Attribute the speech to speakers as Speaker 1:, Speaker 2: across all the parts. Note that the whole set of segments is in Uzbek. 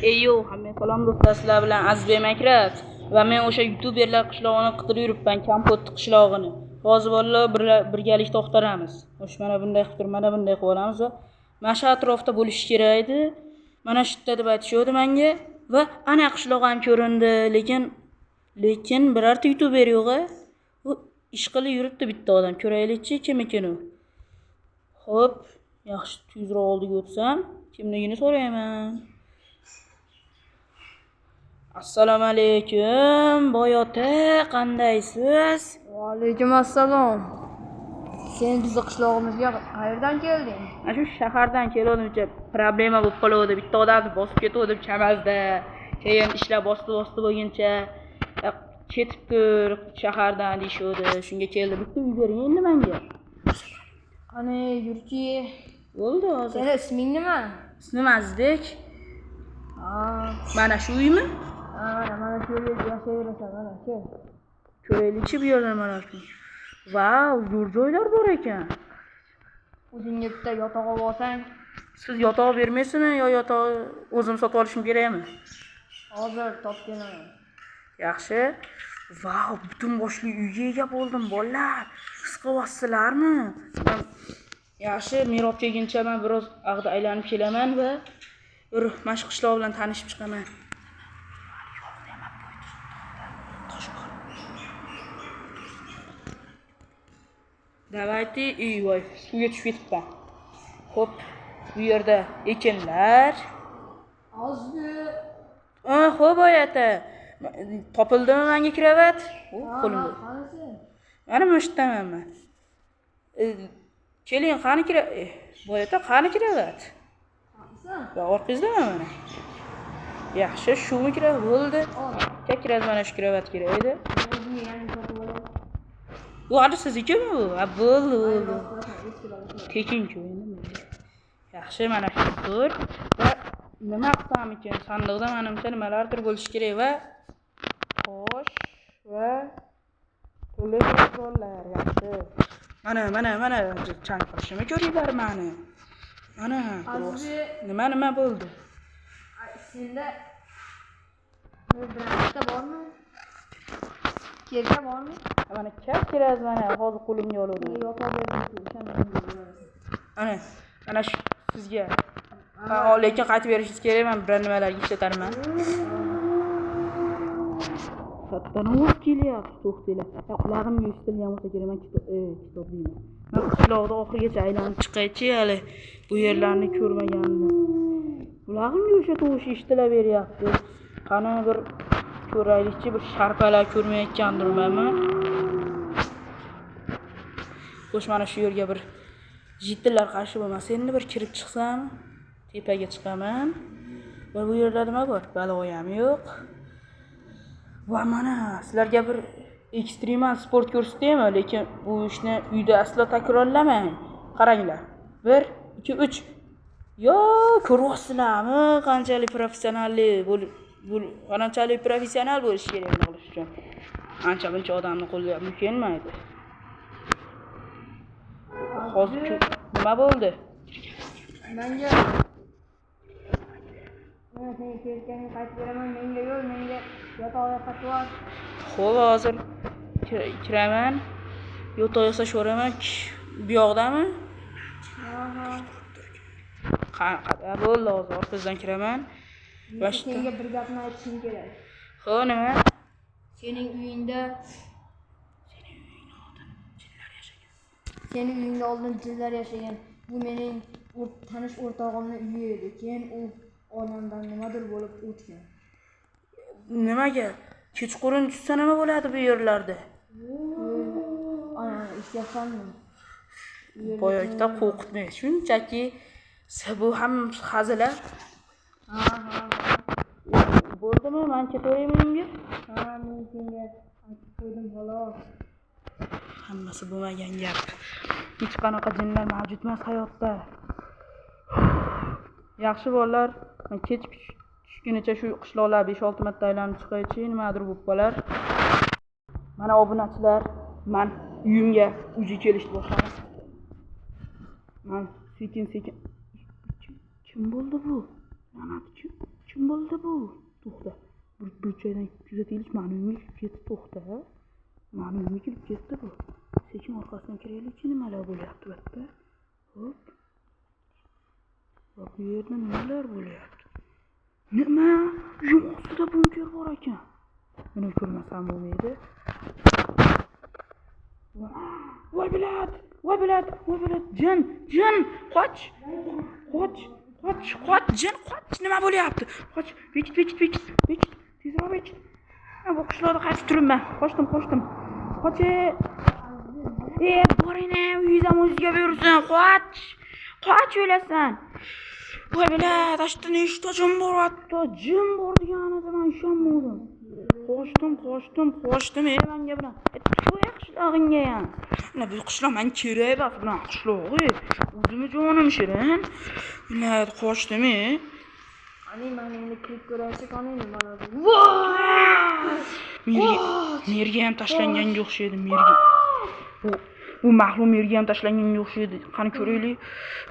Speaker 1: Eyo, hamma salom do'stlar, sizlar bilan Azizbek Makrat va men o'sha youtuberlar qishlog'ini qidirib yuribman, Kampotni qishlog'ini. Hozir vallahi birgalikda to'xtaramiz. O'sha mana bunday qilib turib, mana bunday qilib olamiz va mana shu atrofda bo'lish kerak edi. Mana shu yerda deb aytishdi menga va ana qishloq ham ko'rindi, lekin birorta youtuber yo'q-a. U ish qilib yuribdi bitta odam. Ko'raylikchi kim ekan u. Xo'p, yaxshi tezroq oldiga o'tsam, kimligini so'rayman. Assalomu alaykum, boy ota, qandaysiz?
Speaker 2: Va alaykum assalom. Sen bizni qishlog'imizga qayerdan kelding?
Speaker 1: Mana shu shahardan keldim, problema bo'lib qoldi. Bitta odamni bosib ketdim Chamazda. Keyin ishlar bosdi bo'lguncha ketib tur shahardan deyshodi. Shunga keldim. Bitta uy bering endi menga.
Speaker 2: Qani yurchi?
Speaker 1: Bo'ldi hozir.
Speaker 2: Seni isming nima?
Speaker 1: Ismim Azizbek. Mana shu uymi?
Speaker 2: Mana shu yerda yashayverasan, mana shu.
Speaker 1: Ko'raylikchi bu yerda mana shu. Vau, zo'r joylar bor ekan.
Speaker 2: O'zingga bitta yotoq olsang,
Speaker 1: siz yotoq bermaysizmi yo yotoq o'zim sotib olishim kerakmi?
Speaker 2: Hozir topib kelaman.
Speaker 1: Yaxshi. Vau, butun boshli uyga ega bo'ldim, bolalar. His qilyapsizlarmi? Yaxshi, merob kelguncha men biroz ag'da aylanib kelaman va bir mana shu qishloq bilan tanishib chiqaman. Davaydi, voy, suvga tushib ketibman. Xo'p, bu yerda ekinlar. Xo'p, oyata. Topildimi menga kravat? Qo'limda. Mana bu yerdaman. Keling, qani kravat? Boyata, qani kravat? Va orqangizda mana. Yaxshi, shumi kravat bo'ldi. Kerak mana shu kravat kerak edi. Bu hali siznikimi bu? Bo'ldi. Tekin-ku endi. Yaxshi, mana shu tur. Va nima qilsam ekan? Sandiqda menimcha nimalardir bo'lishi kerak va xo'sh va telefonlar yaxshi. Mana chang qilishimni ko'ringlar meni. Mana nima bo'ldi?
Speaker 2: Senda birorta bormi? Kelsa bormi?
Speaker 1: Mana kerak mana hozir qo'limga oldim.
Speaker 2: Yotoq berdim.
Speaker 1: Mana shu sizga. Lekin qaytib berishingiz kerak, men bir nimalarga ishlatarman. Kattadan o'z kelyapti, to'xtanglar. Qulog'imga eshitilgan bo'lsa kerak, men kitob deyman. Men qishloqda oxirigacha aylanib chiqaychi, hali bu yerlarni ko'rmagandim. Qulog'imga o'sha tovush eshitilaveryapti. Qani bir ko'raylikchi, bir sharpalar ko'rmayotgandirmanmi? Xo'sh, mana shu yerga bir jitillar qarshi bo'lmasa, endi bir kirib chiqsam, tepaga chiqaman. Va bu yerda nima bor? Baloy ham yo'q. Va mana sizlarga bir ekstremal sport ko'rsataymi, lekin bu ishni uyda aslo takrorlamang. Qaranglar. 1, 2, 3. Yo, ko'ryapsizlarmi? Qanchalik professional bo'lish kerak buni qilish uchun. Ancha-buncha odamni qo'lga kelmaydi. Hozir nima bo'ldi?
Speaker 2: Menga sen kelganga qaytib beraman, menga yo'l, menga yotoqga qatvar.
Speaker 1: Xo'p, hozir kiraman. Yotoq yasashaveraman. Bu yoqdami? Qanaqa bo'ldi, hozir orqasidan kiraman.
Speaker 2: Senga bir gapni aytishim kerak.
Speaker 1: Xo'p, nima?
Speaker 2: Sening uyingda oldin jinlar yashagan. Bu mening tanish o'rtog'imning uyi edi. Keyin u olamdan nimadir bo'lib o'tgan.
Speaker 1: Nimaga? Kechqurun tushsa nima bo'ladi bu yerlarda?
Speaker 2: Ana, eshityapsanmi?
Speaker 1: Boyakda qo'rqitmay. Shunchaki bu ham hazila. Bo'ldimi? Men ketaveraymi uyimga?
Speaker 2: Men senga aytib qo'ydim xolos.
Speaker 1: Hammasi bo'lmagan gap. Hech qanaqa jinlar mavjud emas hayotda. Yaxshi bolalar, men kech tushgunicha shu qishloqlar 5-6 marta aylanib chiqaychi, nimadir bo'lib qolar. Mana obunachilar, men uyimga o'zi kelishni boshladim. Men sekin kim bo'ldi bu? Mana kim bo'ldi bu? To'xta. Bir joydan kuzataylik, mani uyimga kirib ketdi, to'xta. Mani uyimga kirib ketdi bu. Sekin orqasidan kiraylik, nimalar bo'lyapti bu yerda? Hop. Bu yerda nimalar bo'lyapti? Nima? Uyim ostida bunker bor ekan. Buni ko'rmasam bo'lmaydi. Voy bilad, jin, qoch, jin, qoch, nima bo'lyapti? Qoch, bekit, tezroq bekit. Bu qishloqda qaytib turibman, qochdim. Qoch. Boring, uyingizga o'zingizga buyursin, qoch o'lasan. Voy bilad, ashta nechta jin bo'ryapti, jin bor deganida men ishonmadim. Qochdim, menga bilan. To'y qishlog'ingga ham. Mana bu qishloq men kerak emas bilan qishlog'i. O'zimni jonim shirin. Bilad, qochdim.
Speaker 2: Ani meningni klip ko'raylik, ani nimalar.
Speaker 1: Merga ham tashlanganga o'xshaydi, merga. Bu mahluq merga ham tashlanganga o'xshaydi. Qani ko'raylik.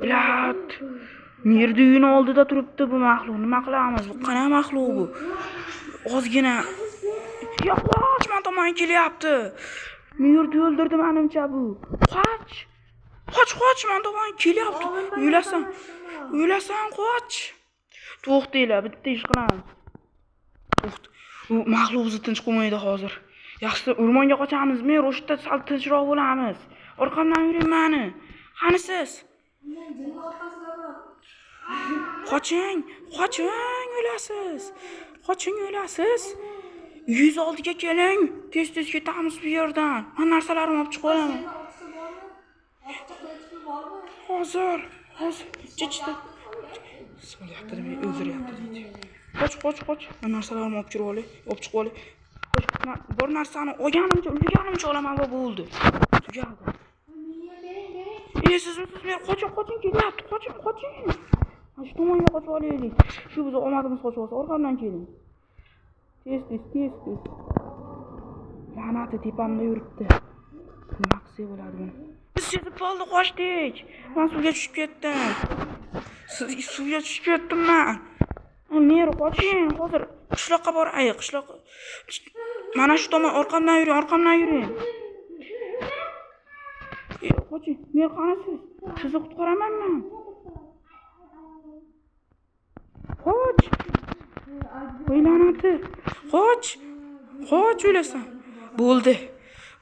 Speaker 1: Bilad. Merdi uyini oldida turibdi bu mahluq. Nima qilamiz? Bu qanaqa mahluq bu? Ozgina. Yo'q, men tomon kelyapti. Merdi o'ldirdi menimcha bu. Qoch, men tomon kelyapti. O'lasan, qoch. To'xtanglar, bitta ish qilamiz. To'xt. U mahluq bizni tinch qo'ymaydi hozir. Yaxshisi o'rmonga qochamiz. Men ro'shda sal tinchroq bo'lamiz. Orqamdan yuring meni. Qani siz? Qoching, o'lasiz. 106 ga keling. Tez ketamiz bu yerdan. Men narsalarimni olib chiqib olaman. Hozir. Chichdi. So'lyapti deb o'ldiryapti deydi. Qoch. Men narsalarimni olib chiqib olay. Bir narsani olganimcha olaman va bo'ldi. Tugadi. Siz men qoching kelyapti. Qoching. Shu tomonga qochib olaylik. Shu biz omadimiz qochib olsa, orqamdan keling. Tez. La'nati tepamda yuribdi. Nima qilsa bo'ladi buni? Biz sezib qoldik, qochdik. Men suvga tushib ketdim. Men. Neri qoching, hozir qishloqqa boraylik, Mana shu tomon orqamdan yuring. Qoching, men qanasiz? Sizni qutqaraman men. Qoch. Voy la'nati. Qoch o'lasan. Bo'ldi.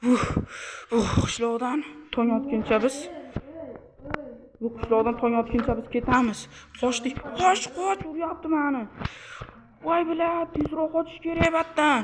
Speaker 1: Bu qishloqdan tong otguncha biz ketamiz. Qochdik. Qoch, uryapti meni. Voy bilad, tezroq qochish kerak batdan.